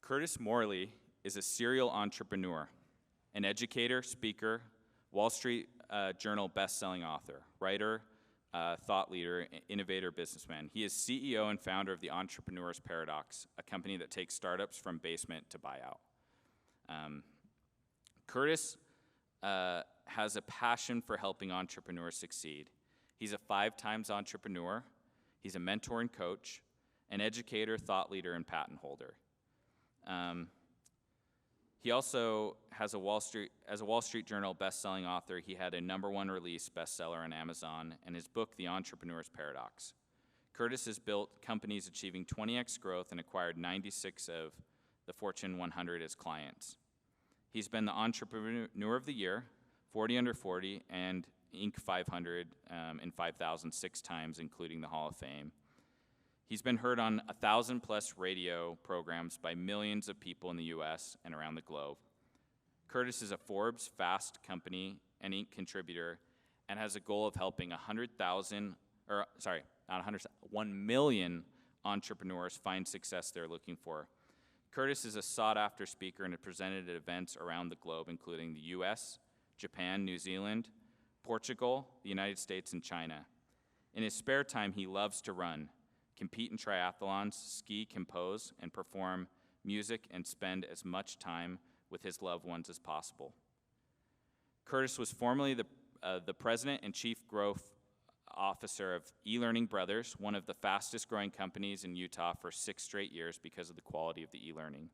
Curtis Morley is a serial entrepreneur, an educator, speaker, Wall Street Journal best-selling author, writer, thought leader, innovator, businessman. He is CEO and founder of the Entrepreneur's Paradox, a company that takes startups from basement to buyout. Curtis has a passion for helping entrepreneurs succeed. He's a 5-times entrepreneur. He's a mentor and coach, an educator, thought leader, and patent holder. He also has as a Wall Street Journal best-selling author, he had a #1 release bestseller on Amazon, and his book, The Entrepreneur's Paradox. Curtis has built companies achieving 20x growth and acquired 96 of the Fortune 100 as clients. He's been the Entrepreneur of the Year, 40 Under 40, and Inc. 500 and 5,000 6 times, including the Hall of Fame. He's been heard on 1,000+ radio programs by millions of people in the US and around the globe. Curtis is a Forbes Fast Company and Inc. contributor and has a goal of helping 1 million entrepreneurs find success they're looking for. Curtis is a sought-after speaker and has presented at events around the globe, including the US, Japan, New Zealand, Portugal, the United States, and China. In his spare time, he loves to run, compete in triathlons, ski, compose, and perform music, and spend as much time with his loved ones as possible. Curtis was formerly the president and chief growth officer of eLearning Brothers, one of the fastest growing companies in Utah for 6 straight years because of the quality of the e-learning.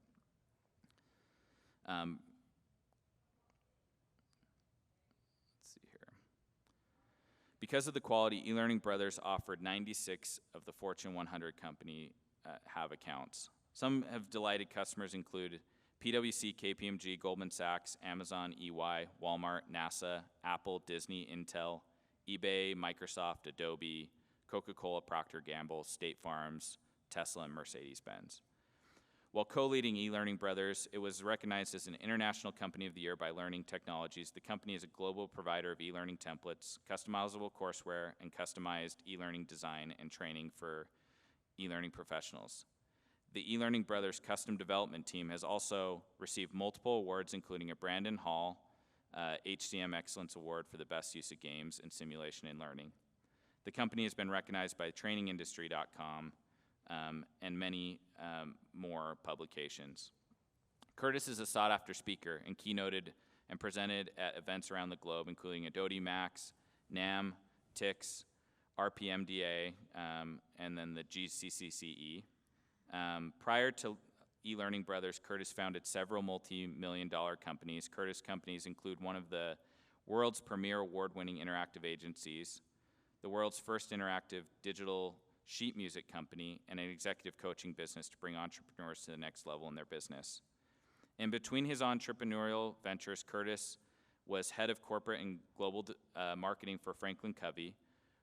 Because of the quality, eLearning Brothers offered 96 of the Fortune 100 company have accounts. Some have delighted customers include PwC, KPMG, Goldman Sachs, Amazon, EY, Walmart, NASA, Apple, Disney, Intel, eBay, Microsoft, Adobe, Coca-Cola, Procter & Gamble, State Farms, Tesla, and Mercedes-Benz. While co-leading eLearning Brothers, it was recognized as an International Company of the Year by Learning Technologies. The company is a global provider of e-learning templates, customizable courseware, and customized e-learning design and training for e-learning professionals. The eLearning Brothers custom development team has also received multiple awards, including a Brandon Hall HCM Excellence Award for the best use of games and simulation in learning. The company has been recognized by trainingindustry.com and many more publications. Curtis is a sought-after speaker and keynoted and presented at events around the globe, including Adobe Max, NAM, TIX, RPMDA, and then the GCCCE. Prior to eLearning Brothers, Curtis founded several multi-million-dollar companies. Curtis companies include one of the world's premier award-winning interactive agencies, the world's first interactive digital sheet music company, and an executive coaching business to bring entrepreneurs to the next level in their business. In between his entrepreneurial ventures, Curtis was head of corporate and global marketing for Franklin Covey,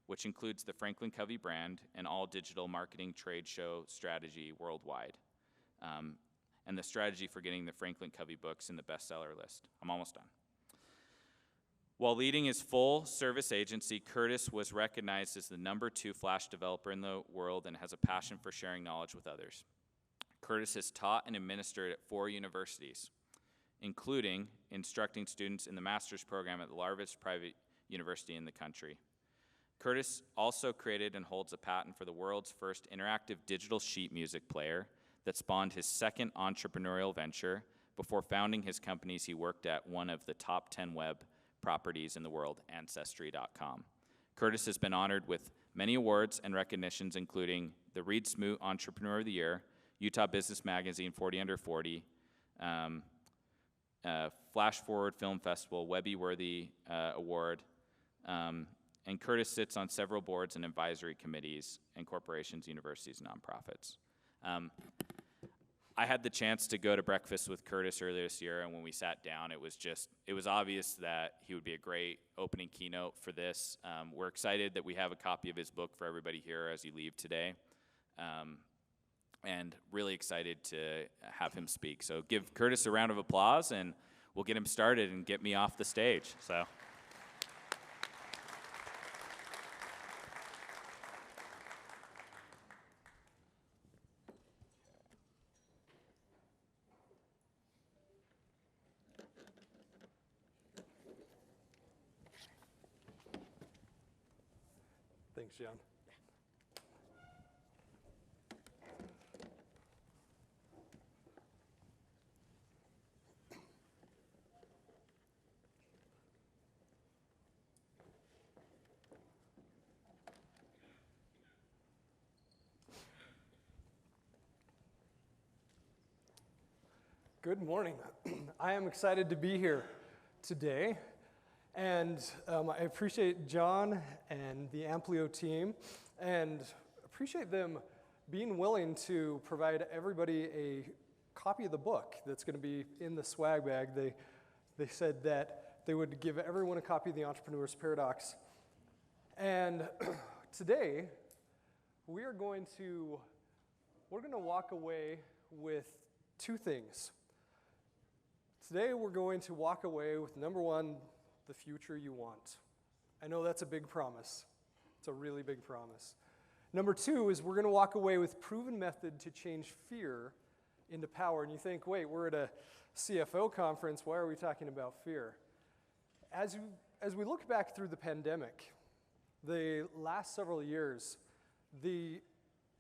which includes the Franklin Covey brand and all digital marketing trade show strategy worldwide, and the strategy for getting the Franklin Covey books in the bestseller list. I'm almost done. While leading his full-service agency, Curtis was recognized as the #2 Flash developer in the world and has a passion for sharing knowledge with others. Curtis has taught and administered at 4 universities, including instructing students in the master's program at the largest private university in the country. Curtis also created and holds a patent for the world's first interactive digital sheet music player that spawned his second entrepreneurial venture. Before founding his companies, he worked at one of the top 10 web properties in the world, Ancestry.com. Curtis has been honored with many awards and recognitions, including the Reed Smoot Entrepreneur of the Year, Utah Business Magazine 40 Under 40, Flash Forward Film Festival, Webby Worthy Award, and Curtis sits on several boards and advisory committees in corporations, universities, and nonprofits. I had the chance to go to breakfast with Curtis earlier this year, and when we sat down, it was obvious that he would be a great opening keynote for this. We're excited that we have a copy of his book for everybody here as you leave today, and really excited to have him speak. So give Curtis a round of applause, and we'll get him started and get me off the stage. So. Thanks, John. Good morning. I am excited to be here today, and I appreciate John and the Amplio team, and appreciate them being willing to provide everybody a copy of the book that's going to be in the swag bag. They said that they would give everyone a copy of The Entrepreneur's Paradox. And today, we're going to walk away with two things. Today we're going to walk away with, number one, the future you want. I know that's a big promise. It's a really big promise. Number two is we're going to walk away with proven method to change fear into power. And you think, wait, we're at a CFO conference. Why are we talking about fear? As we look back through the pandemic, the last several years, the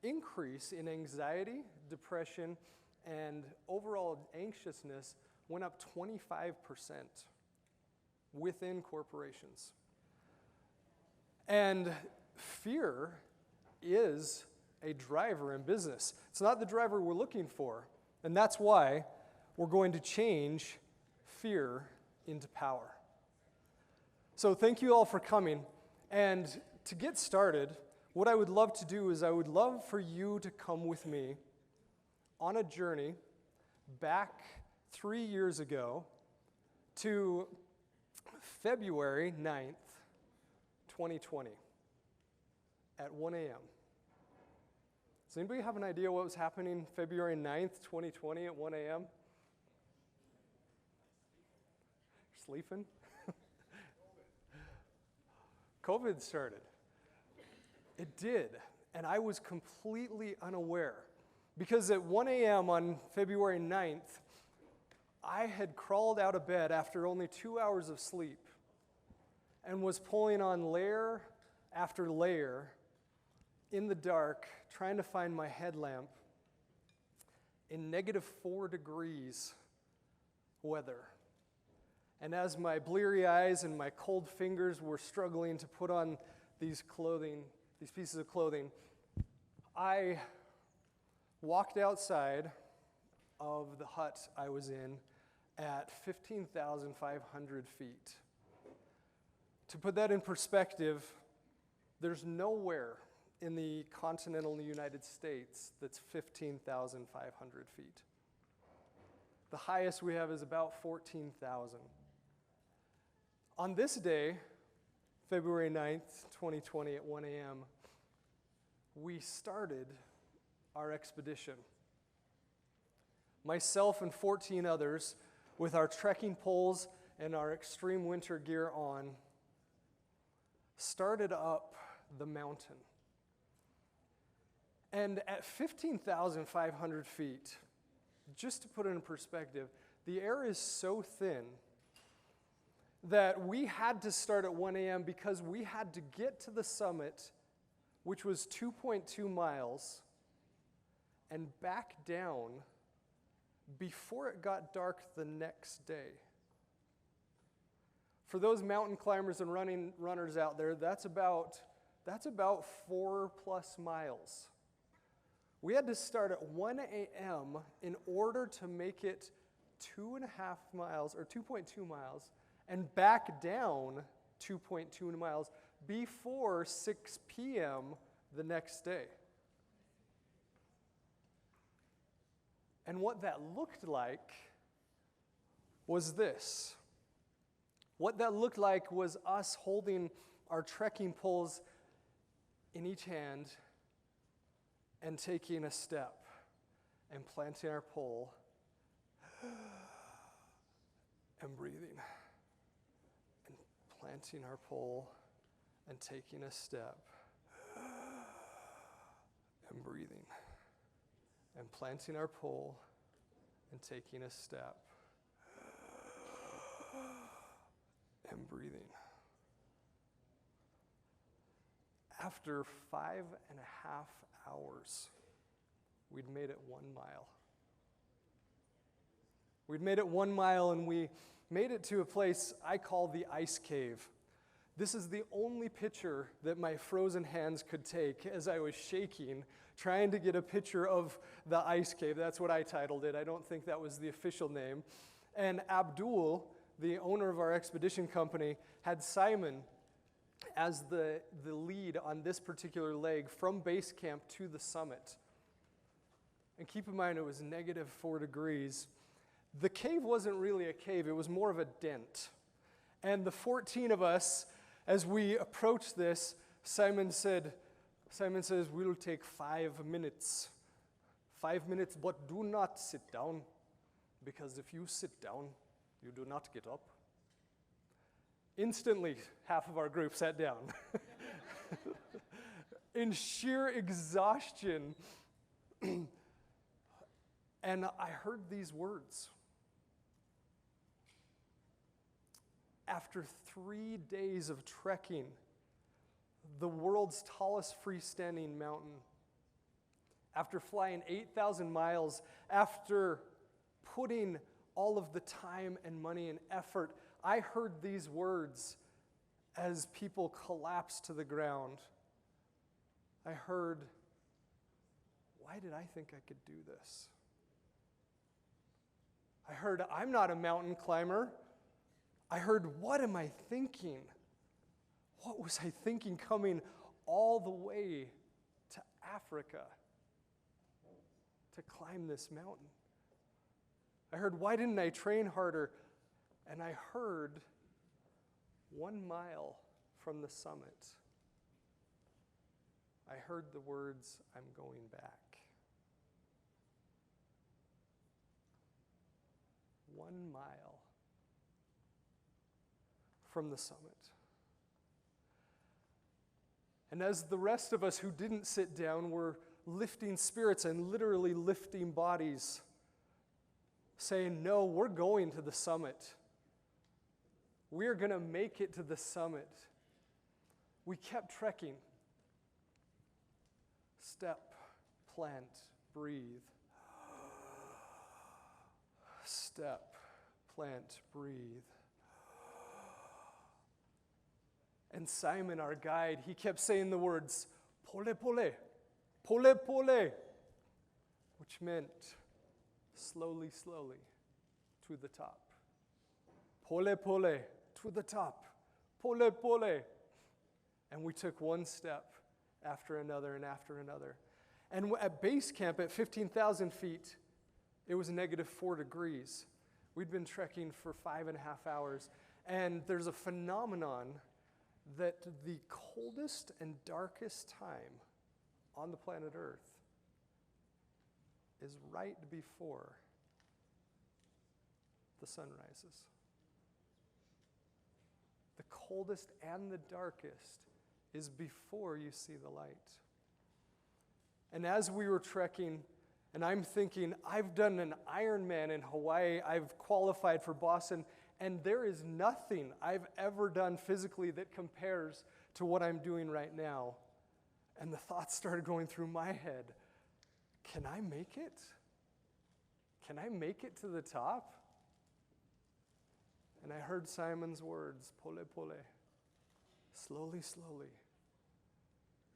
increase in anxiety, depression, and overall anxiousness went up 25% within corporations. And fear is a driver in business. It's not the driver we're looking for, and that's why we're going to change fear into power. So thank you all for coming, and to get started, what I would love to do is I would love for you to come with me on a journey back 3 years ago to February 9th, 2020 at 1 a.m. Does anybody have an idea what was happening February 9th, 2020 at 1 a.m.? Sleeping? COVID started. It did, and I was completely unaware because at 1 a.m. on February 9th, I had crawled out of bed after only 2 hours of sleep and was pulling on layer after layer in the dark, trying to find my headlamp in -4 degrees weather. And as my bleary eyes and my cold fingers were struggling to put on these pieces of clothing, I walked outside of the hut I was in at 15,500 feet. To put that in perspective, there's nowhere in the continental United States that's 15,500 feet. The highest we have is about 14,000. On this day, February 9th, 2020 at 1 a.m., we started our expedition. Myself and 14 others, with our trekking poles and our extreme winter gear on, started up the mountain. And at 15,500 feet, just to put it in perspective, the air is so thin that we had to start at 1 a.m. because we had to get to the summit, which was 2.2 miles, and back down before it got dark the next day. For those mountain climbers and runners out there, that's about 4+ miles. We had to start at 1 a.m. in order to make it 2.5 miles, or 2.2 miles, and back down 2.2 miles before 6 p.m. the next day. And what that looked like was this. What that looked like was us holding our trekking poles in each hand and taking a step and planting our pole and breathing. And planting our pole and taking a step and breathing. And planting our pole and taking a step and breathing. After 5.5 hours, we'd made it 1 mile. We'd made it 1 mile, and we made it to a place I call the ice cave. This is the only picture that my frozen hands could take as I was shaking, trying to get a picture of the ice cave. That's what I titled it. I don't think that was the official name. And Abdul, the owner of our expedition company, had Simon as the lead on this particular leg from base camp to the summit. And keep in mind, it was -4 degrees. The cave wasn't really a cave, it was more of a dent. And the 14 of us, as we approached this, Simon says, we'll take 5 minutes. 5 minutes, but do not sit down, because if you sit down, you do not get up. Instantly, half of our group sat down. In sheer exhaustion. And I heard these words. After 3 days of trekking, the world's tallest freestanding mountain, after flying 8,000 miles, after putting all of the time and money and effort, I heard these words as people collapsed to the ground. I heard, why did I think I could do this? I heard, I'm not a mountain climber. I heard, what am I thinking? What was I thinking coming all the way to Africa to climb this mountain? I heard, why didn't I train harder? And I heard 1 mile from the summit, I heard the words, I'm going back. 1 mile from the summit. And as the rest of us who didn't sit down were lifting spirits and literally lifting bodies, saying, no, we're going to the summit. We're going to make it to the summit. We kept trekking. Step, plant, breathe. Step, plant, breathe. And Simon, our guide, he kept saying the words, pole, pole, pole, pole, which meant slowly, slowly, to the top. Pole, pole, to the top. Pole, pole. And we took one step after another and after another. And at base camp at 15,000 feet, it was -4 degrees. We'd been trekking for 5.5 hours. And there's a phenomenon that the coldest and darkest time on the planet Earth is right before the sun rises. The coldest and the darkest is before you see the light. And as we were trekking, and I'm thinking, I've done an Ironman in Hawaii, I've qualified for Boston, and there is nothing I've ever done physically that compares to what I'm doing right now. And the thoughts started going through my head. Can I make it? Can I make it to the top? And I heard Simon's words, pole, pole, slowly, slowly,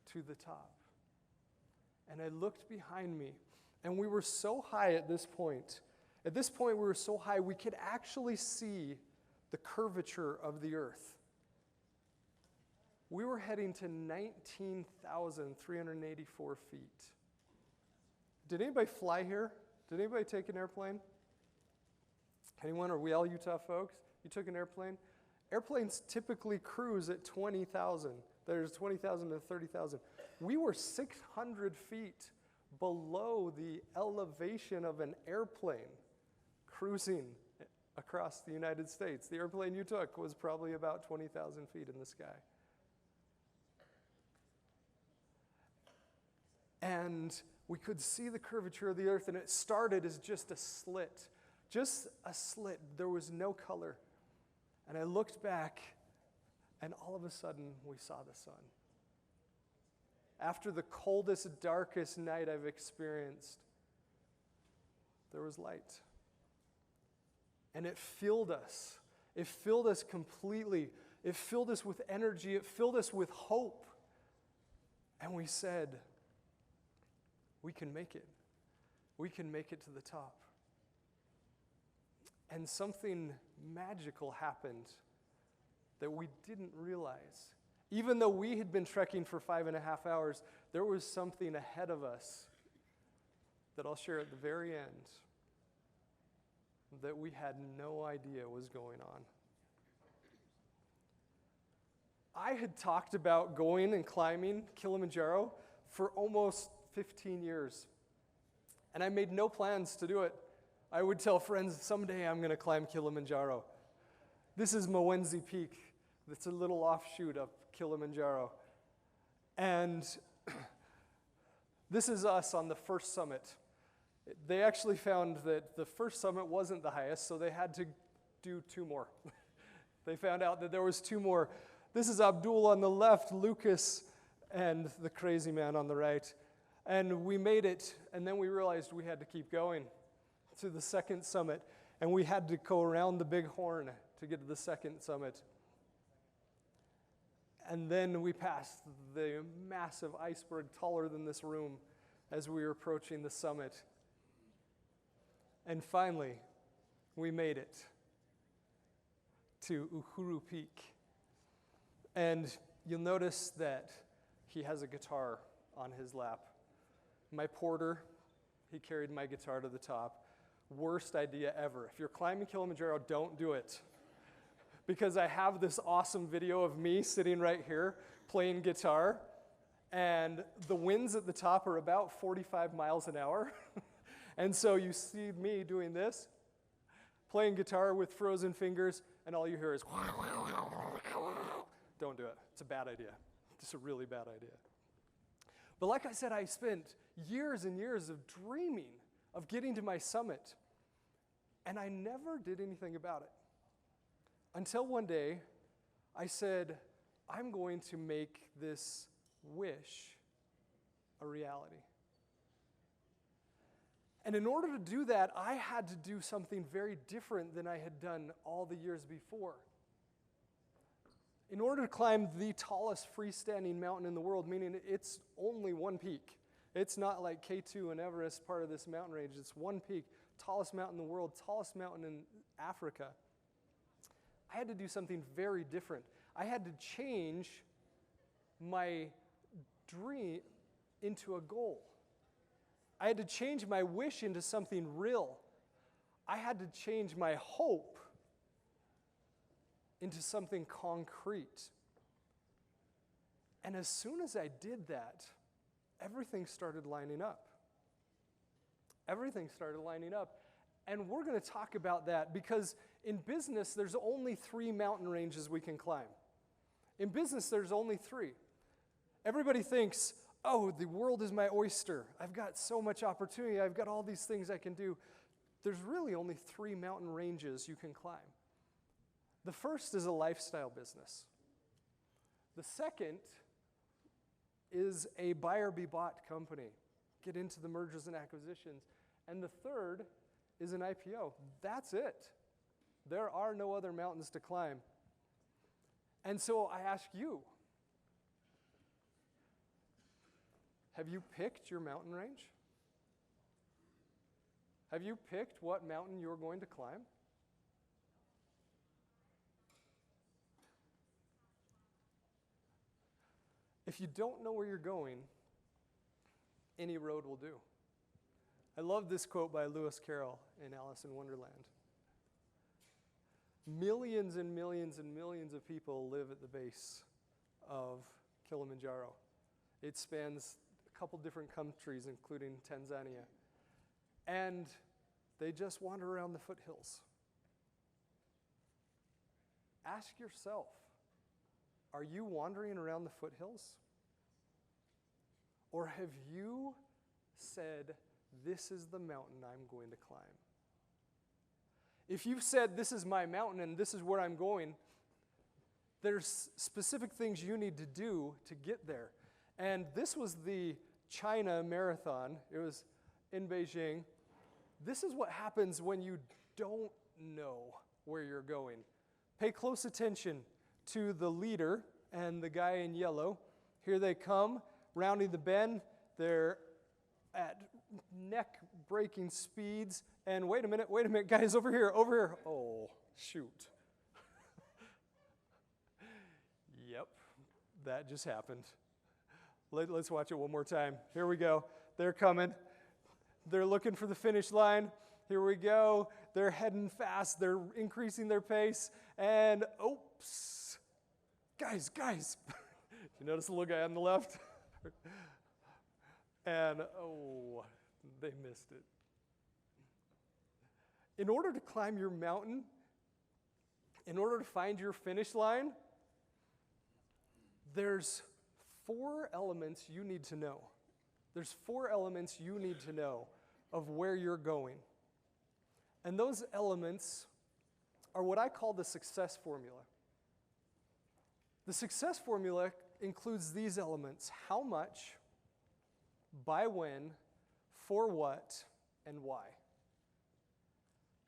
to the top. And I looked behind me, and we were so high at this point. At this point, we were so high, we could actually see the curvature of the earth. We were heading to 19,384 feet. Did anybody fly here? Did anybody take an airplane? Anyone? Are we all Utah folks? You took an airplane? Airplanes typically cruise at 20,000. There's 20,000 to 30,000. We were 600 feet below the elevation of an airplane cruising across the United States. The airplane you took was probably about 20,000 feet in the sky. And we could see the curvature of the earth, and it started as just a slit. Just a slit. There was no color. And I looked back, and all of a sudden, we saw the sun. after the coldest, darkest night I've experienced, there was light. And it filled us. It filled us completely. It filled us with energy. It filled us with hope. And we said, we can make it. We can make it to the top. And something magical happened that we didn't realize. Even though we had been trekking for 5.5 hours, there was something ahead of us that I'll share at the very end that we had no idea was going on. I had talked about going and climbing Kilimanjaro for almost 15 years, and I made no plans to do it. I would tell friends, someday I'm going to climb Kilimanjaro. This is Mwenzi Peak. It's a little offshoot of Kilimanjaro. And this is us on the first summit. They actually found that the first summit wasn't the highest, so they had to do 2 more. They found out that there was 2 more. This is Abdul on the left, Lucas, and the crazy man on the right. And we made it, and then we realized we had to keep going to the second summit, and we had to go around the big horn to get to the second summit. And then we passed the massive iceberg taller than this room as we were approaching the summit. And finally, we made it to Uhuru Peak. And you'll notice that he has a guitar on his lap. My porter, he carried my guitar to the top. Worst idea ever. If you're climbing Kilimanjaro, don't do it. Because I have this awesome video of me sitting right here playing guitar, and the winds at the top are about 45 miles an hour. And so you see me doing this, playing guitar with frozen fingers, and all you hear is don't do it. It's a bad idea. It's a really bad idea. But like I said, I spent years and years of dreaming of getting to my summit, and I never did anything about it. Until one day, I said, I'm going to make this wish a reality. And in order to do that, I had to do something very different than I had done all the years before. In order to climb the tallest freestanding mountain in the world, meaning it's only one peak. It's not like K2 and Everest, part of this mountain range. It's one peak, tallest mountain in the world, tallest mountain in Africa. I had to do something very different. I had to change my dream into a goal. I had to change my wish into something real. I had to change my hope into something concrete. And as soon as I did that, everything started lining up. Everything started lining up. And we're going to talk about that because in business, there's only 3 mountain ranges we can climb. In business, there's only 3. Everybody thinks, oh, the world is my oyster. I've got so much opportunity. I've got all these things I can do. There's really only 3 mountain ranges you can climb. The first is a lifestyle business. The second is a buyer-be-bought company. Get into the mergers and acquisitions. And the third is an IPO. That's it. There are no other mountains to climb. And so I ask you, have you picked your mountain range? Have you picked what mountain you're going to climb? If you don't know where you're going, any road will do. I love this quote by Lewis Carroll in Alice in Wonderland. Millions and millions and millions of people live at the base of Kilimanjaro. It spans a couple different countries, including Tanzania. And they just wander around the foothills. Ask yourself, are you wandering around the foothills? Or have you said, this is the mountain I'm going to climb? If you've said, this is my mountain and this is where I'm going, there's specific things you need to do to get there. And this was the China Marathon. It was in Beijing. This is what happens when you don't know where you're going. Pay close attention to the leader and the guy in yellow. Here they come, rounding the bend. They're at neck-breaking speeds. And wait a minute, guys, over here. Oh, shoot. Yep, that just happened. Let's watch it one more time. Here we go. They're coming. They're looking for the finish line. Here we go. They're heading fast. They're increasing their pace. And, oops. Guys. You notice the little guy on the left? And, oh, they missed it. In order to climb your mountain, in order to find your finish line, there's 4 elements you need to know. There's 4 elements you need to know of where you're going. And those elements are what I call the success formula. The success formula includes these elements: how much, by when, for what, and why.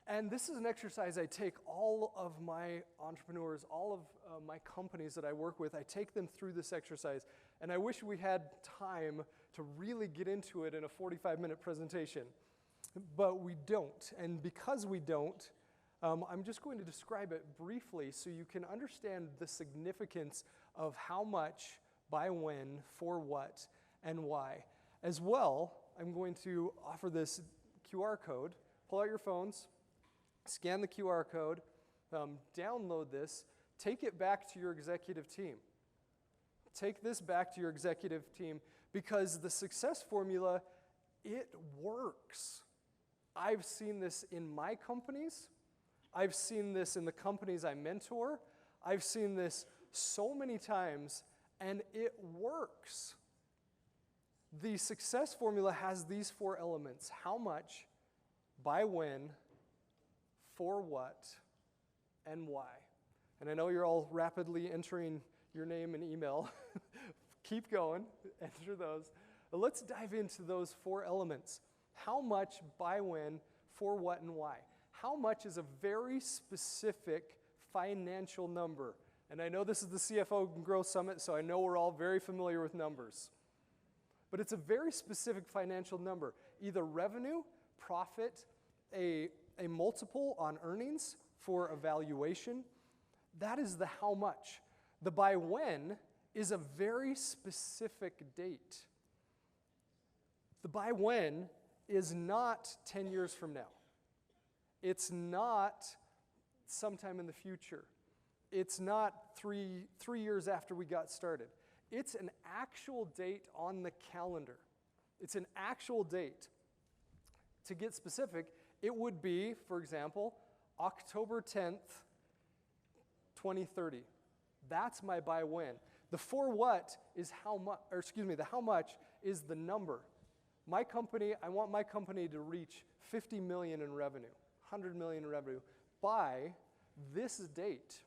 And this is an exercise I take all of my entrepreneurs, all of my companies that I work with, I take them through this exercise. And I wish we had time to really get into it in a 45-minute presentation. But we don't. And because we don't, I'm just going to describe it briefly so you can understand the significance of how much, by when, for what, and why. As well, I'm going to offer this QR code. Pull out your phones, scan the QR code, download this, take it back to your executive team. Take this back to your executive team because the success formula, it works. I've seen this in my companies. I've seen this in the companies I mentor. I've seen this so many times, and it works. The success formula has these 4 elements: how much, by when, for what, and why. And I know you're all rapidly entering your name and email. Keep going, enter those. But let's dive into those 4 elements. How much, by when, for what, and why. How much is a very specific financial number. And I know this is the CFO Growth Summit, so I know we're all very familiar with numbers. But it's a very specific financial number, either revenue, profit, a multiple on earnings for a valuation. That is the how much. The by when is a very specific date. The by when is not 10 years from now. It's not sometime in the future. It's not three years after we got started. It's an actual date on the calendar. It's an actual date. To get specific, it would be, for example, October 10th, 2030. That's my by when. The for what is how much, the how much is the number. My company, I want my company to reach 50 million in revenue, 100 million in revenue by this date.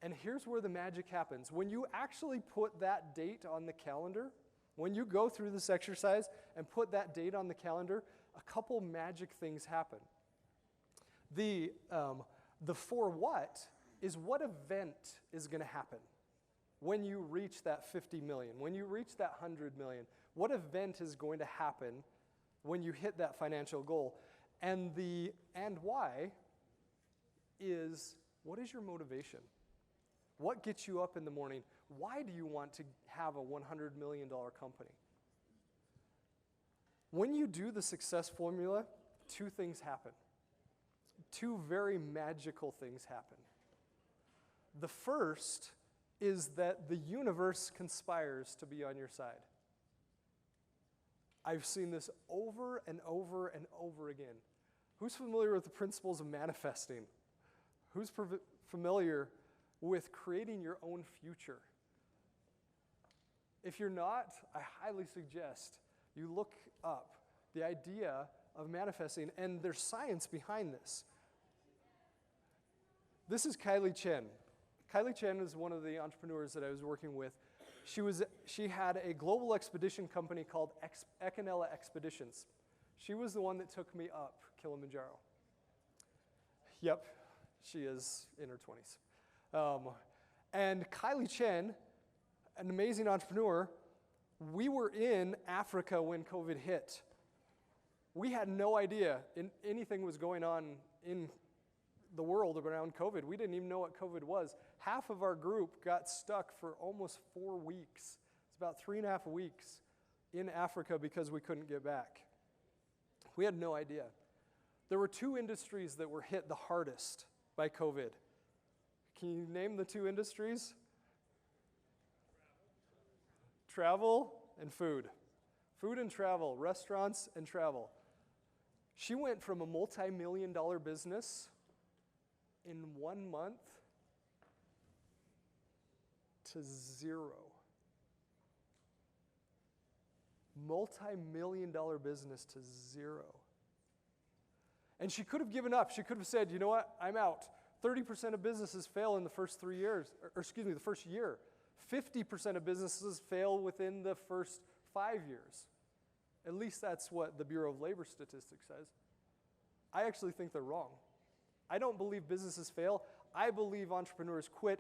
And here's where the magic happens. When you actually put that date on the calendar, when you go through this exercise and put that date on the calendar, a couple magic things happen. The for what is what event is going to happen when you reach that 50 million, when you reach that 100 million. What event is going to happen when you hit that financial goal? And the and why is, what is your motivation? What gets you up in the morning? Why do you want to have a $100 million company? When you do the success formula, 2 things happen. 2 very magical things happen. The first is that the universe conspires to be on your side. I've seen this over and over and over again. Who's familiar with the principles of manifesting? Who's familiar with creating your own future? If you're not, I highly suggest you look up the idea of manifesting, and there's science behind this. This is Kylie Chen. Kylie Chen is one of the entrepreneurs that I was working with. She had a global expedition company called Ecanella Expeditions. She was the one that took me up Kilimanjaro. Yep, she is in her 20s. And Kylie Chen, an amazing entrepreneur, we were in Africa when COVID hit. We had no idea anything was going on in the world around COVID. We didn't even know what COVID was. Half of our group got stuck for almost 4 weeks. It's about 3.5 weeks in Africa because we couldn't get back. We had no idea. There were 2 industries that were hit the hardest by COVID. Can you name the 2 industries? Travel and food. Food and travel, restaurants and travel. She went from a multi-million-dollar business in 1 month to 0. Multi-million-dollar business to 0. And she could have given up. She could have said, you know what, I'm out. 30% of businesses fail in the first 3 years, the first year. 50% of businesses fail within the first 5 years. At least that's what the Bureau of Labor Statistics says. I actually think they're wrong. I don't believe businesses fail. I believe entrepreneurs quit.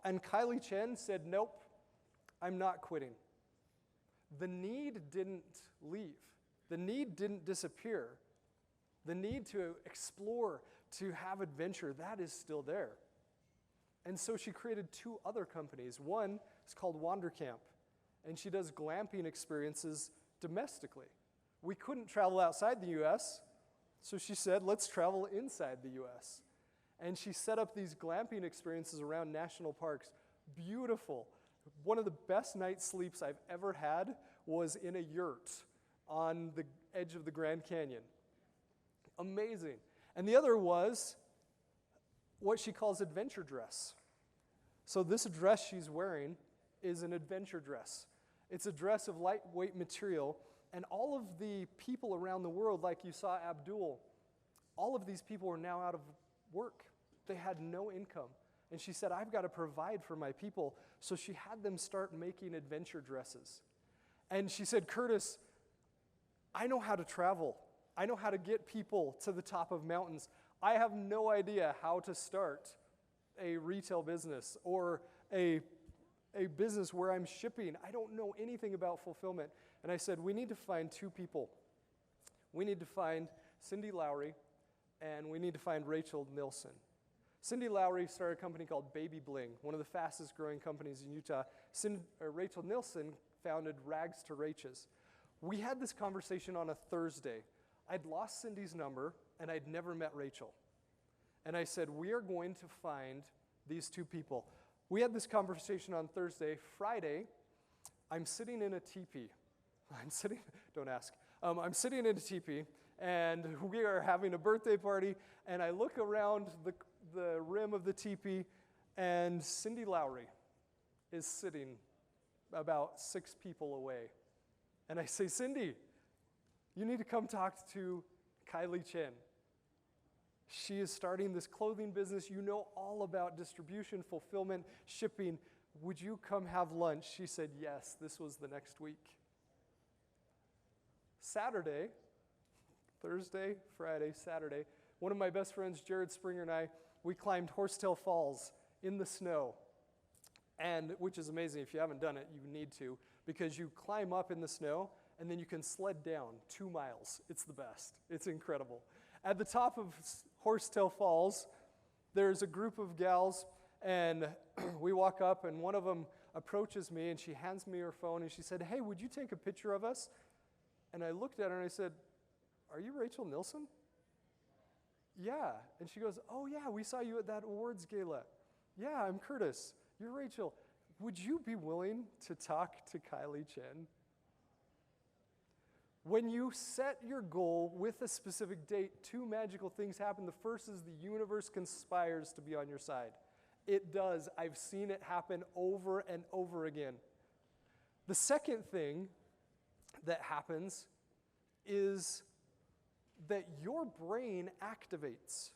And Kylie Chen said, nope, I'm not quitting. The need didn't leave. The need didn't disappear. The need to explore, to have adventure, that is still there. And so she created 2 other companies. One is called Wander Camp, and she does glamping experiences domestically. We couldn't travel outside the U.S., so she said, let's travel inside the U.S. And she set up these glamping experiences around national parks. Beautiful. One of the best night sleeps I've ever had was in a yurt on the edge of the Grand Canyon. Amazing. And the other was what she calls adventure dress. So this dress she's wearing is an adventure dress. It's a dress of lightweight material, and all of the people around the world, like you saw Abdul, all of these people are now out of work. They had no income. And she said, I've got to provide for my people. So she had them start making adventure dresses. And she said, Curtis, I know how to travel. I know how to get people to the top of mountains. I have no idea how to start a retail business or a business where I'm shipping. I don't know anything about fulfillment. And I said, we need to find 2 people. We need to find Cindy Lowry, and we need to find Rachel Nilsson. Cindy Lowry started a company called Baby Bling, one of the fastest growing companies in Utah. Rachel Nilsson founded Rags to Raches. We had this conversation on a Thursday. I'd lost Cindy's number, and I'd never met Rachel. And I said, we are going to find these 2 people. We had this conversation on Thursday. Friday, I'm sitting in a teepee. Don't ask. I'm sitting in a teepee, and we are having a birthday party, and I look around the rim of the teepee, and Cindy Lowry is sitting about 6 people away. And I say, Cindy, you need to come talk to Kylie Chen. She is starting this clothing business. You know all about distribution, fulfillment, shipping. Would you come have lunch? She said, yes. This was the next week. Saturday, Thursday, Friday, Saturday, one of my best friends, Jared Springer, and I, we climbed Horsetail Falls in the snow, and which is amazing. If you haven't done it, you need to, because you climb up in the snow, and then you can sled down 2 miles. It's the best. It's incredible. At the top of Horsetail Falls, there's a group of gals, and we walk up, and one of them approaches me, and she hands me her phone, and she said, hey, would you take a picture of us? And I looked at her, and I said, are you Rachel Nilsson? Yeah. And she goes, oh, yeah, we saw you at that awards gala. Yeah, I'm Curtis. You're Rachel. Would you be willing to talk to Kylie Chen? When you set your goal with a specific date, 2 magical things happen. The first is the universe conspires to be on your side. It does. I've seen it happen over and over again. The second thing that happens is that your brain activates.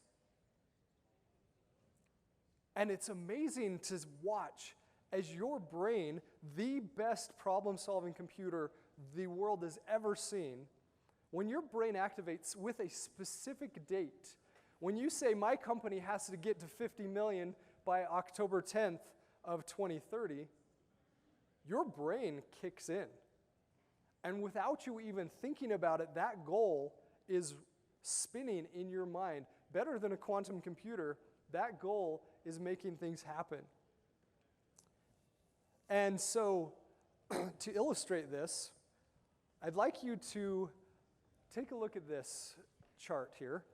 And it's amazing to watch as your brain, the best problem-solving computer the world has ever seen, when your brain activates with a specific date, when you say my company has to get to 50 million by October 10th of 2030, your brain kicks in. And without you even thinking about it, that goal is spinning in your mind. Better than a quantum computer, that goal is making things happen. And so, to illustrate this, I'd like you to take a look at this chart here,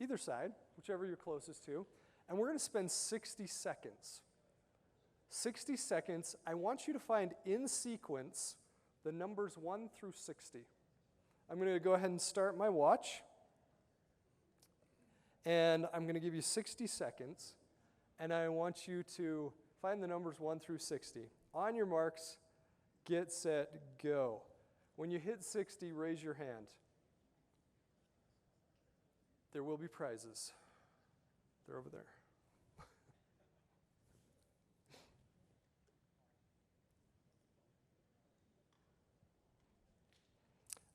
either side, whichever you're closest to, and we're going to spend 60 seconds. 60 seconds, I want you to find in sequence the numbers 1 through 60. I'm going to go ahead and start my watch, and I'm going to give you 60 seconds, and I want you to find the numbers 1 through 60. On your marks, get set, go. When you hit 60, raise your hand. There will be prizes. They're over there.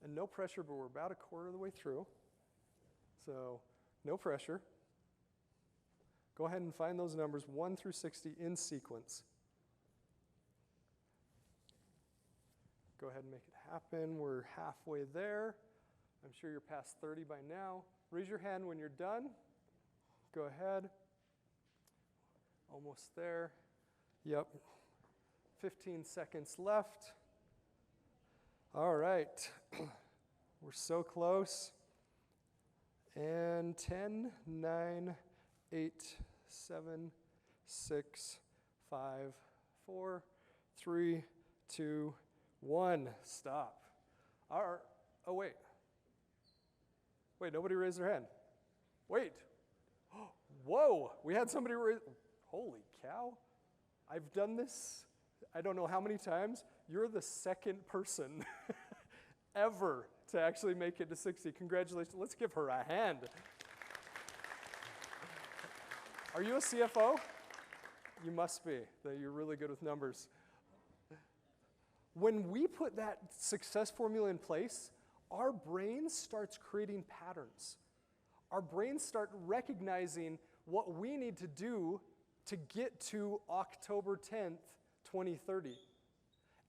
And no pressure, but we're about a quarter of the way through. So, no pressure. Go ahead and find those numbers 1 through 60 in sequence. Go ahead and make it happen. We're halfway there. I'm sure you're past 30 by now. Raise your hand when you're done. Go ahead. Almost there. Yep. 15 seconds left. All right. We're so close. And 10, 9, 8, 7, 6, 5, 4, 3, 2, 1. Stop. Oh, wait. Wait, nobody raised their hand. Wait. Whoa, we had somebody raise. Holy cow. I've done this, I don't know how many times. You're the second person ever to actually make it to 60. Congratulations. Let's give her a hand. Are you a CFO? You must be. That you're really good with numbers. When we put that success formula in place, our brain starts creating patterns. Our brains start recognizing what we need to do to get to October 10th, 2030.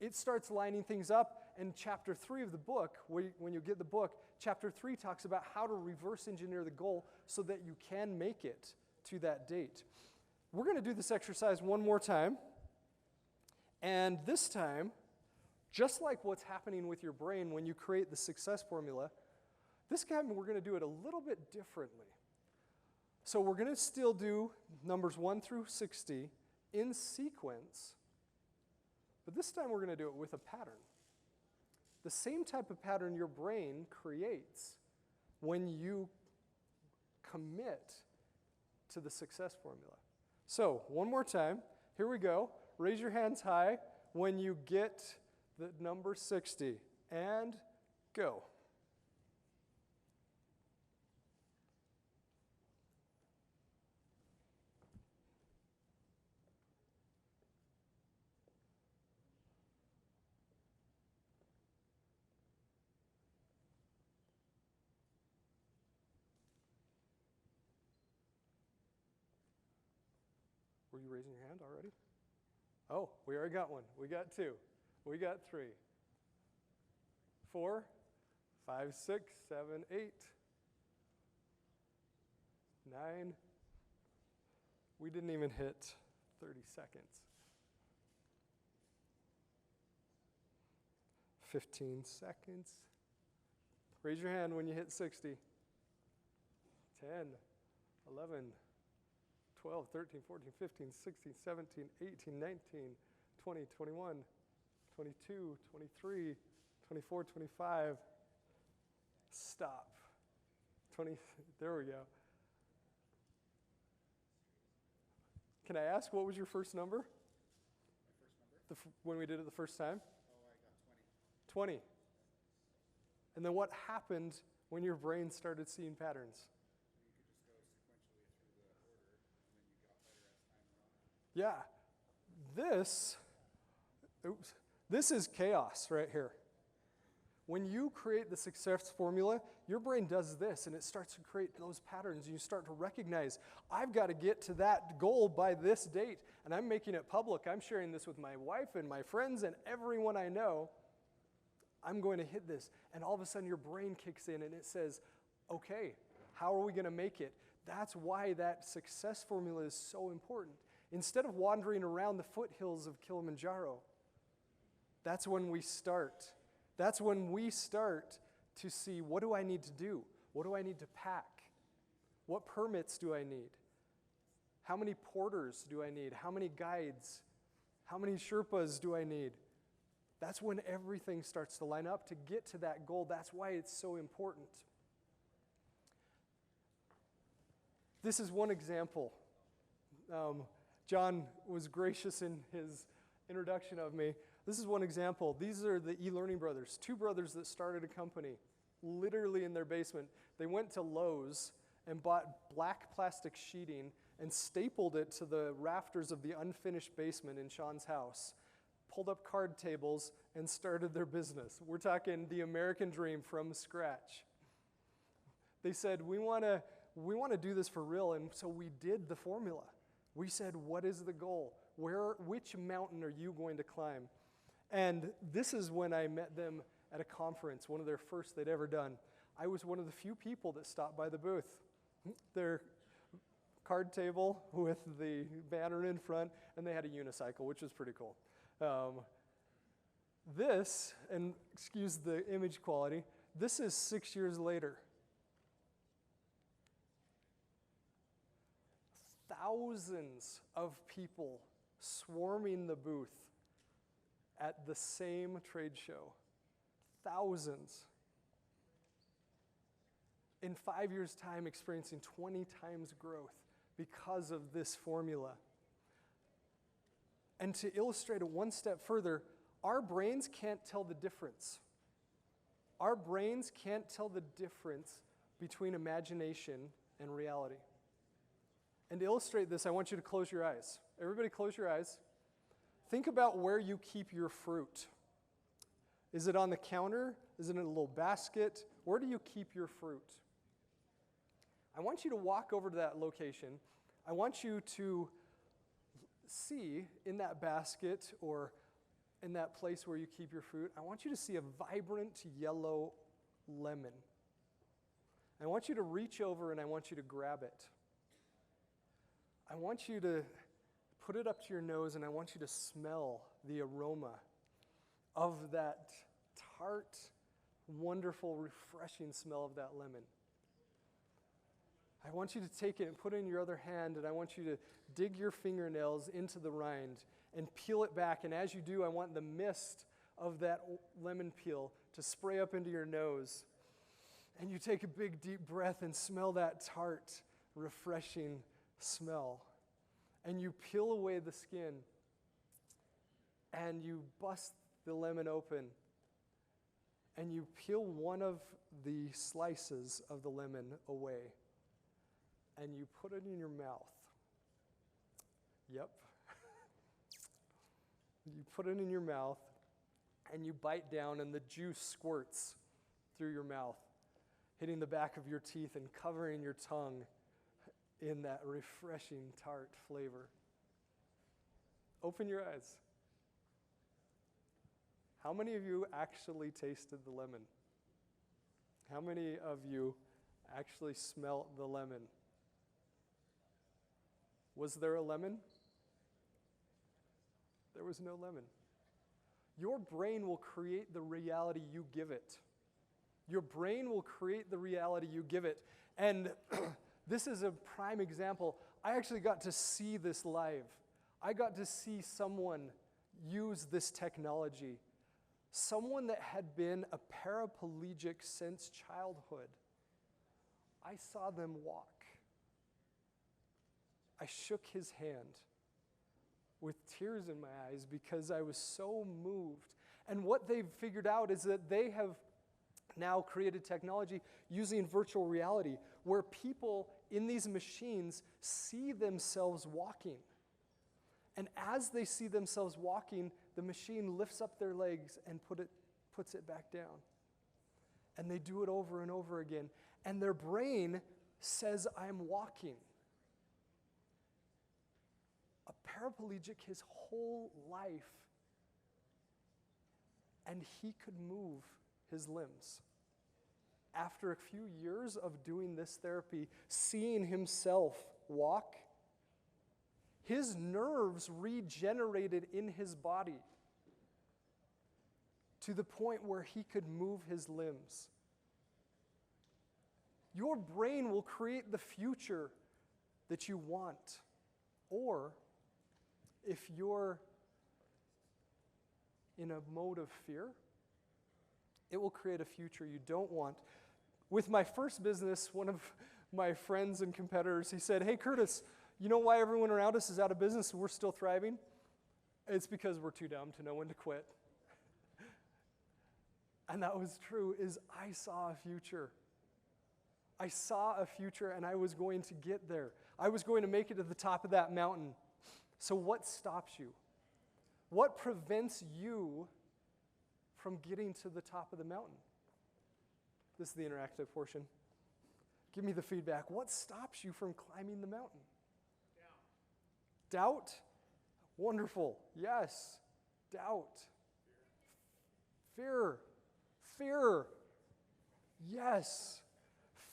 It starts lining things up, and chapter 3 of the book, when you get the book, chapter 3 talks about how to reverse engineer the goal so that you can make it to that date. We're going to do this exercise one more time, and this time, just like what's happening with your brain when you create the success formula, this time we're going to do it a little bit differently. So we're going to still do numbers 1 through 60 in sequence, but this time we're going to do it with a pattern. The same type of pattern your brain creates when you commit to the success formula. So, one more time. Here we go. Raise your hands high when you get the number 60. And go. Were you raising your hand already? Oh, we already got one. We got 2. We got 3. 4, 5, 6, 7, 8, 9. We didn't even hit 30 seconds. 15 seconds. Raise your hand when you hit 60. 10, 11, 12, 13, 14, 15, 16, 17, 18, 19, 20, 21, 22, 23, 24, 25. Stop. 20, there we go. Can I ask, what was your first number? My first number? When we did it the first time? Oh, I got 20. 20. And then what happened when your brain started seeing patterns? You could just go sequentially through the order, and then you got better as time went on. Yeah. This is chaos right here. When you create the success formula, your brain does this, and it starts to create those patterns. You start to recognize, I've got to get to that goal by this date, and I'm making it public. I'm sharing this with my wife and my friends and everyone I know. I'm going to hit this. And all of a sudden, your brain kicks in, and it says, okay, how are we going to make it? That's why that success formula is so important. Instead of wandering around the foothills of Kilimanjaro, that's when we start. That's when we start to see, what do I need to do? What do I need to pack? What permits do I need? How many porters do I need? How many guides? How many Sherpas do I need? That's when everything starts to line up to get to that goal. That's why it's so important. This is one example. John was gracious in his introduction of me. This is one example. These are the e-learning brothers, two brothers that started a company literally in their basement. They went to Lowe's and bought black plastic sheeting and stapled it to the rafters of the unfinished basement in Sean's house, pulled up card tables, and started their business. We're talking the American dream from scratch. They said, we want to do this for real, and so we did the formula. We said, what is the goal? Which mountain are you going to climb? And this is when I met them at a conference, one of their first they'd ever done. I was one of the few people that stopped by the booth. Their card table with the banner in front, and they had a unicycle, which was pretty cool. This, and excuse the image quality, this is 6 years later. Thousands of people swarming the booth at the same trade show. Thousands. In 5 years' time, experiencing 20 times growth because of this formula. And to illustrate it one step further, our brains can't tell the difference. Our brains can't tell the difference between imagination and reality. And to illustrate this, I want you to close your eyes. Everybody close your eyes. Think about where you keep your fruit. Is it on the counter? Is it in a little basket? Where do you keep your fruit? I want you to walk over to that location. I want you to see in that basket or in that place where you keep your fruit, I want you to see a vibrant yellow lemon. I want you to reach over and I want you to grab it. I want you to put it up to your nose and I want you to smell the aroma of that tart, wonderful, refreshing smell of that lemon. I want you to take it and put it in your other hand, and I want you to dig your fingernails into the rind and peel it back. And as you do, I want the mist of that lemon peel to spray up into your nose. And you take a big, deep breath and smell that tart, refreshing smell. And you peel away the skin, and you bust the lemon open, and you peel one of the slices of the lemon away. And you put it in your mouth. Yep. You put it in your mouth, and you bite down, and the juice squirts through your mouth, hitting the back of your teeth and covering your tongue in that refreshing tart flavor. Open your eyes. How many of you actually tasted the lemon? How many of you actually smelled the lemon? Was there a lemon? There was no lemon. Your brain will create the reality you give it. Your brain will create the reality you give it. And this is a prime example. I actually got to see this live. I got to see someone use this technology. Someone that had been a paraplegic since childhood. I saw them walk. I shook his hand with tears in my eyes because I was so moved. And what they've figured out is that they have now created technology using virtual reality where people in these machines see themselves walking. And as they see themselves walking, the machine lifts up their legs and puts it back down. And they do it over and over again. And their brain says, I'm walking. A paraplegic his whole life, and he could move his limbs. After a few years of doing this therapy, seeing himself walk, his nerves regenerated in his body to the point where he could move his limbs. Your brain will create the future that you want. Or, if you're in a mode of fear, it will create a future you don't want. With my first business, one of my friends and competitors, he said, hey, Curtis, you know why everyone around us is out of business and we're still thriving? It's because we're too dumb to know when to quit. And that was true, is I saw a future. I saw a future and I was going to get there. I was going to make it to the top of that mountain. So what stops you? What prevents you from getting to the top of the mountain? This is the interactive portion. Give me the feedback. What stops you from climbing the mountain? Doubt? Wonderful. Yes. Doubt. Fear. Fear. Yes.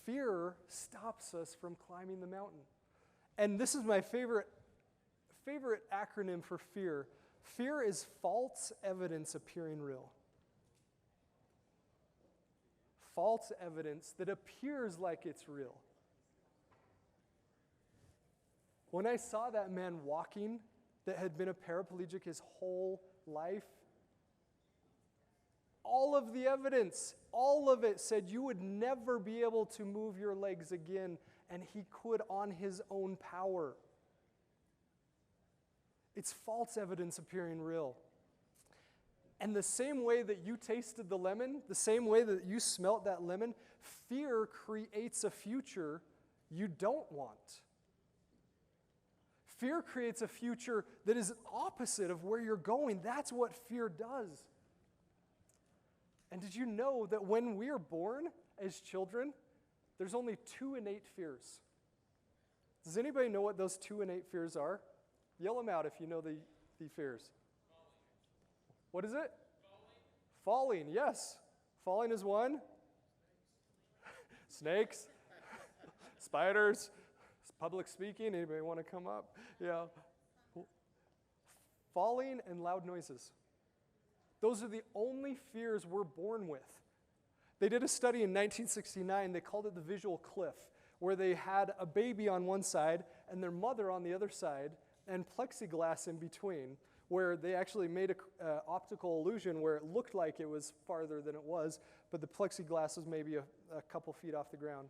Fear stops us from climbing the mountain. And this is my favorite acronym for fear. Fear is false evidence appearing real. False evidence that appears like it's real. When I saw that man walking that had been a paraplegic his whole life, all of the evidence, all of it said you would never be able to move your legs again, and he could on his own power. It's false evidence appearing real. And the same way that you tasted the lemon, the same way that you smelt that lemon, fear creates a future you don't want. Fear creates a future that is opposite of where you're going. That's what fear does. And did you know that when we are born as children, there's only 2 innate fears? Does anybody know what those 2 innate fears are? Yell them out if you know the fears. What is it? Falling, yes. Falling is one. Snakes. Spiders. Public speaking. Anybody want to come up? Yeah. Falling and loud noises. Those are the only fears we're born with. They did a study in 1969. They called it the visual cliff, where they had a baby on one side and their mother on the other side, and plexiglass in between, where they actually made an optical illusion where it looked like it was farther than it was, but the plexiglass was maybe a couple feet off the ground.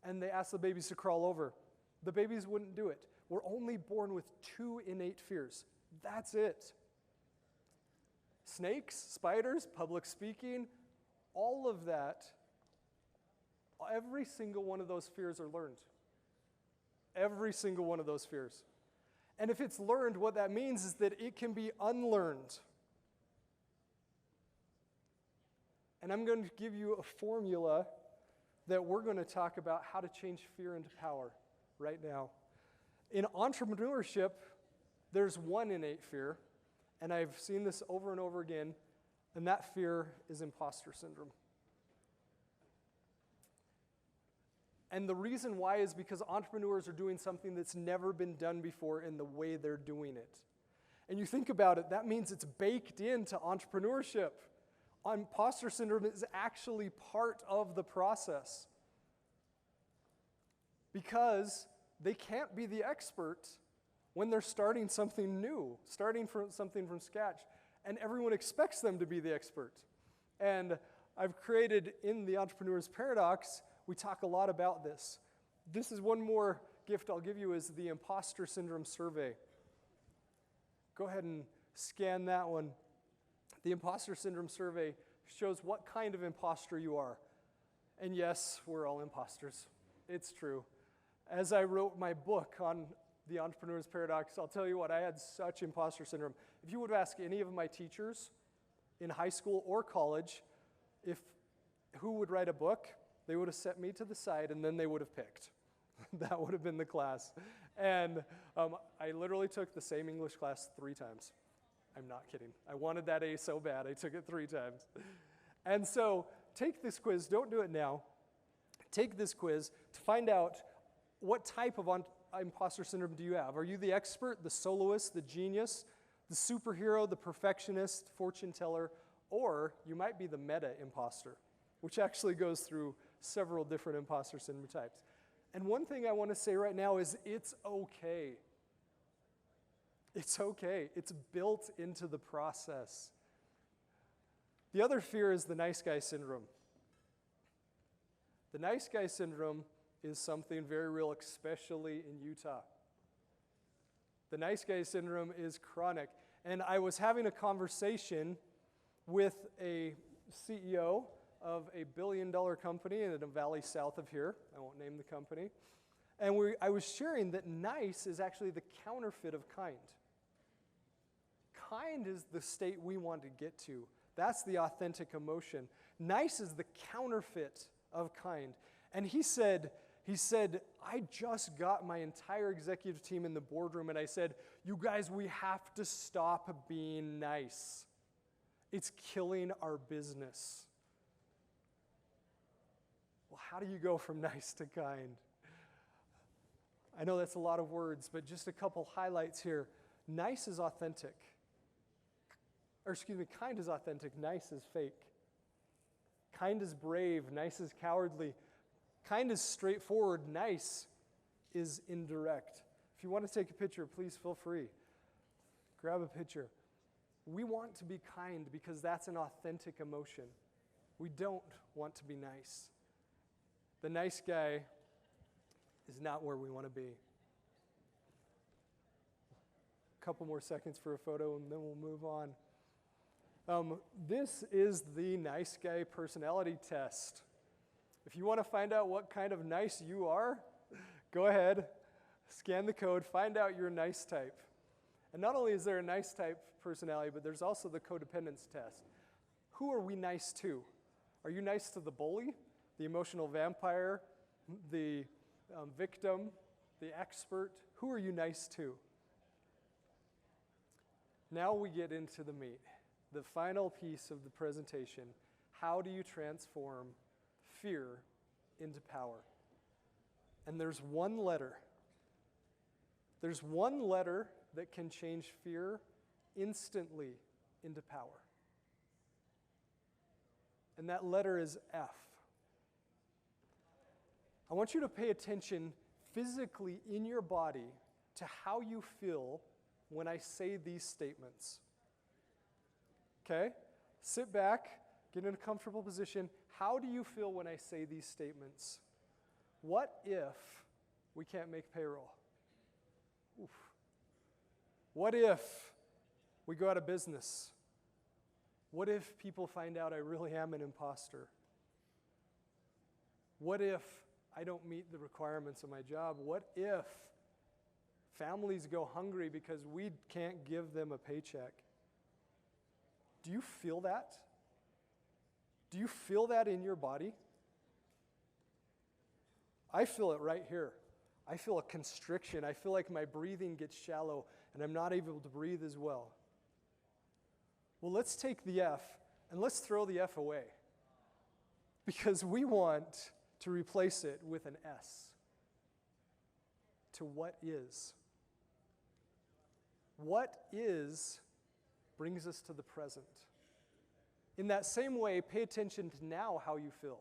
And they asked the babies to crawl over. The babies wouldn't do it. We're only born with 2 innate fears. That's it. Snakes, spiders, public speaking, all of that, every single one of those fears are learned. Every single one of those fears. And if it's learned, what that means is that it can be unlearned. And I'm going to give you a formula that we're going to talk about how to change fear into power right now. In entrepreneurship, there's one innate fear, and I've seen this over and over again, and that fear is imposter syndrome. And the reason why is because entrepreneurs are doing something that's never been done before in the way they're doing it. And you think about it, that means it's baked into entrepreneurship. Imposter syndrome is actually part of the process. Because they can't be the expert when they're starting something new, starting something from scratch. And everyone expects them to be the expert. And I've created in the Entrepreneur's Paradox, we talk a lot about this. This is one more gift I'll give you is the imposter syndrome survey. Go ahead and scan that one. The imposter syndrome survey shows what kind of imposter you are. And yes, we're all imposters. It's true. As I wrote my book on the entrepreneur's paradox. I'll tell you what, I had such imposter syndrome. If you would ask any of my teachers in high school or college who would write a book, they would have set me to the side and then they would have picked. That would have been the class. And I literally took the same English class 3 times. I'm not kidding. I wanted that A so bad, I took it 3 times. And so take this quiz. Don't do it now. Take this quiz to find out what type of imposter syndrome do you have. Are you the expert, the soloist, the genius, the superhero, the perfectionist, fortune teller, or you might be the meta imposter, which actually goes through several different imposter syndrome types. And one thing I want to say right now is it's okay. It's okay. It's built into the process. The other fear is the nice guy syndrome. The nice guy syndrome is something very real, especially in Utah. The nice guy syndrome is chronic. And I was having a conversation with a CEO of a billion-dollar company in a valley south of here. I won't name the company. And I was sharing that nice is actually the counterfeit of kind. Kind is the state we want to get to. That's the authentic emotion. Nice is the counterfeit of kind. And he said, I just got my entire executive team in the boardroom and I said, you guys, we have to stop being nice. It's killing our business. Well, how do you go from nice to kind? I know that's a lot of words, but just a couple highlights here. Nice is authentic. Kind is authentic, nice is fake. Kind is brave, nice is cowardly. Kind is straightforward, nice is indirect. If you want to take a picture, please feel free. Grab a picture. We want to be kind because that's an authentic emotion. We don't want to be nice. The nice guy is not where we want to be. A couple more seconds for a photo and then we'll move on. This is the nice guy personality test. If you want to find out what kind of nice you are, go ahead, scan the code, find out your nice type. And not only is there a nice type personality, but there's also the codependence test. Who are we nice to? Are you nice to the bully, the emotional vampire, the victim, the expert? Who are you nice to? Now we get into the meat. The final piece of the presentation, how do you transform fear into power? And there's one letter. There's one letter that can change fear instantly into power. And that letter is F. I want you to pay attention physically in your body to how you feel when I say these statements. Okay? Sit back, get in a comfortable position. How do you feel when I say these statements? What if we can't make payroll? Oof. What if we go out of business? What if people find out I really am an imposter? What if I don't meet the requirements of my job? What if families go hungry because we can't give them a paycheck? Do you feel that? Do you feel that in your body? I feel it right here. I feel a constriction. I feel like my breathing gets shallow and I'm not able to breathe as well. Well, let's take the F and let's throw the F away because we want to replace it with an S. To what is. What is brings us to the present. In that same way, pay attention to now how you feel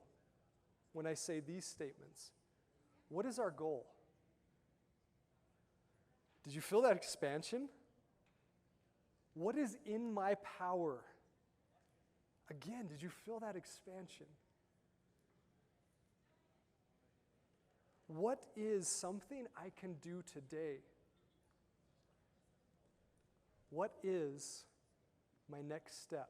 when I say these statements. What is our goal? Did you feel that expansion? What is in my power? Again, did you feel that expansion? What is something I can do today? What is my next step?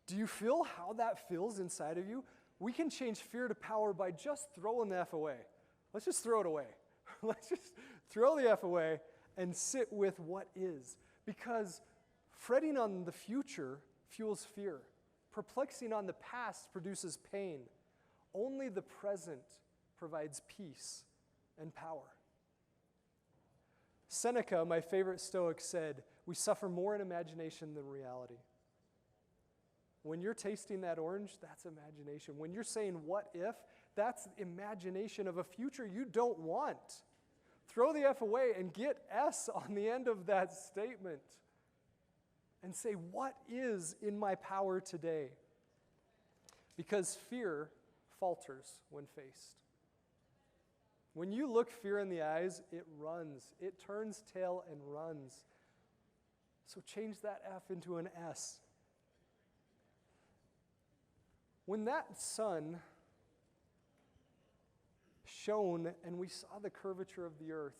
Do you feel how that feels inside of you? We can change fear to power by just throwing the F away. Let's just throw it away. Let's just throw the F away and sit with what is. Because fretting on the future fuels fear. Perplexing on the past produces pain. Only the present provides peace and power. Seneca, my favorite Stoic, said, "We suffer more in imagination than reality." When you're tasting that orange, that's imagination. When you're saying, what if, that's imagination of a future you don't want. Throw the F away and get S on the end of that statement. And say, what is in my power today? Because fear falters when faced. When you look fear in the eyes, it runs. It turns tail and runs. So change that F into an S. When that sun shone and we saw the curvature of the earth,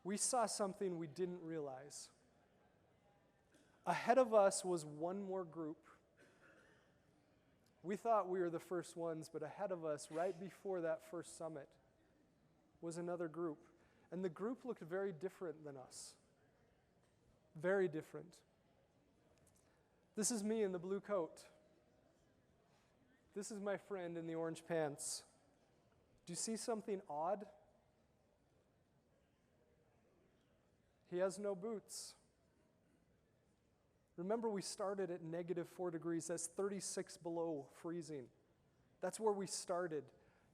we saw something we didn't realize. Ahead of us was one more group. We thought we were the first ones, but ahead of us, right before that first summit, was another group. And the group looked very different than us. Very different. This is me in the blue coat. This is my friend in the orange pants. Do you see something odd? He has no boots. Remember, we started at -4 degrees. That's 36 below freezing. That's where we started.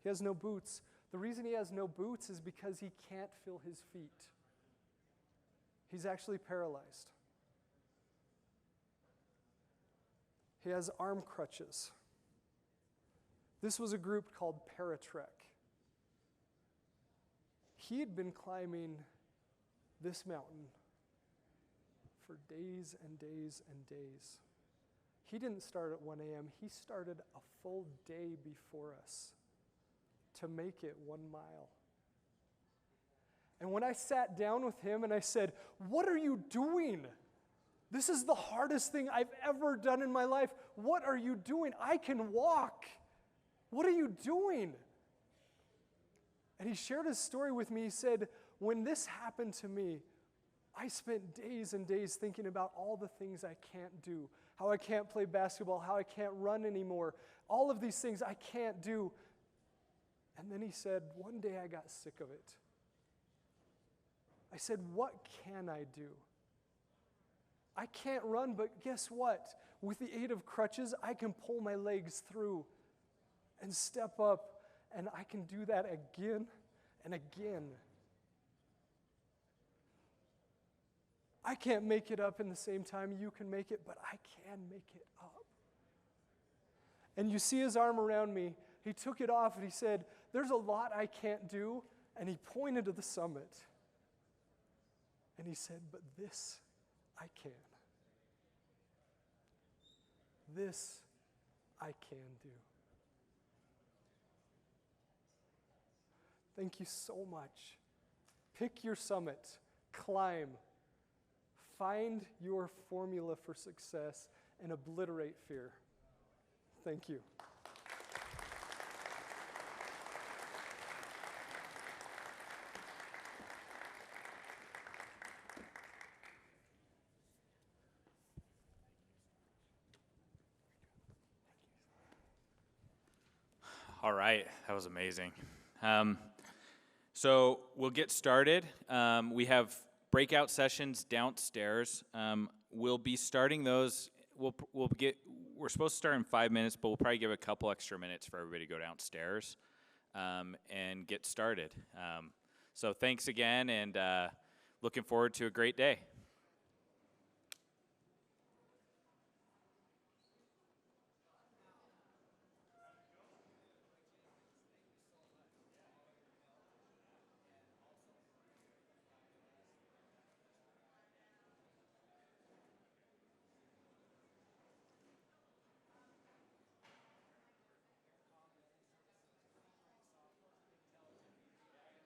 He has no boots. The reason he has no boots is because he can't feel his feet. He's actually paralyzed. He has arm crutches. This was a group called Paratrek. He had been climbing this mountain for days and days and days. He didn't start at 1 a.m. He started a full day before us to make it 1 mile. And when I sat down with him and I said, "What are you doing? This is the hardest thing I've ever done in my life. What are you doing? I can walk. What are you doing?" And he shared his story with me. He said, "When this happened to me, I spent days and days thinking about all the things I can't do, how I can't play basketball, how I can't run anymore, all of these things I can't do." And then he said, "One day I got sick of it. I said, what can I do? I can't run, but guess what? With the aid of crutches, I can pull my legs through and step up, and I can do that again and again. I can't make it up in the same time you can make it, but I can make it up." And you see his arm around me. He took it off and he said, "There's a lot I can't do," and he pointed to the summit. And he said, "But this I can. This I can do." Thank you so much. Pick your summit. Climb. Find your formula for success and obliterate fear. Thank you. All right, that was amazing. So we'll get started. We have breakout sessions downstairs. We'll be starting those. We're supposed to start in 5 minutes, but we'll probably give a couple extra minutes for everybody to go downstairs and get started. So thanks again, and looking forward to a great day.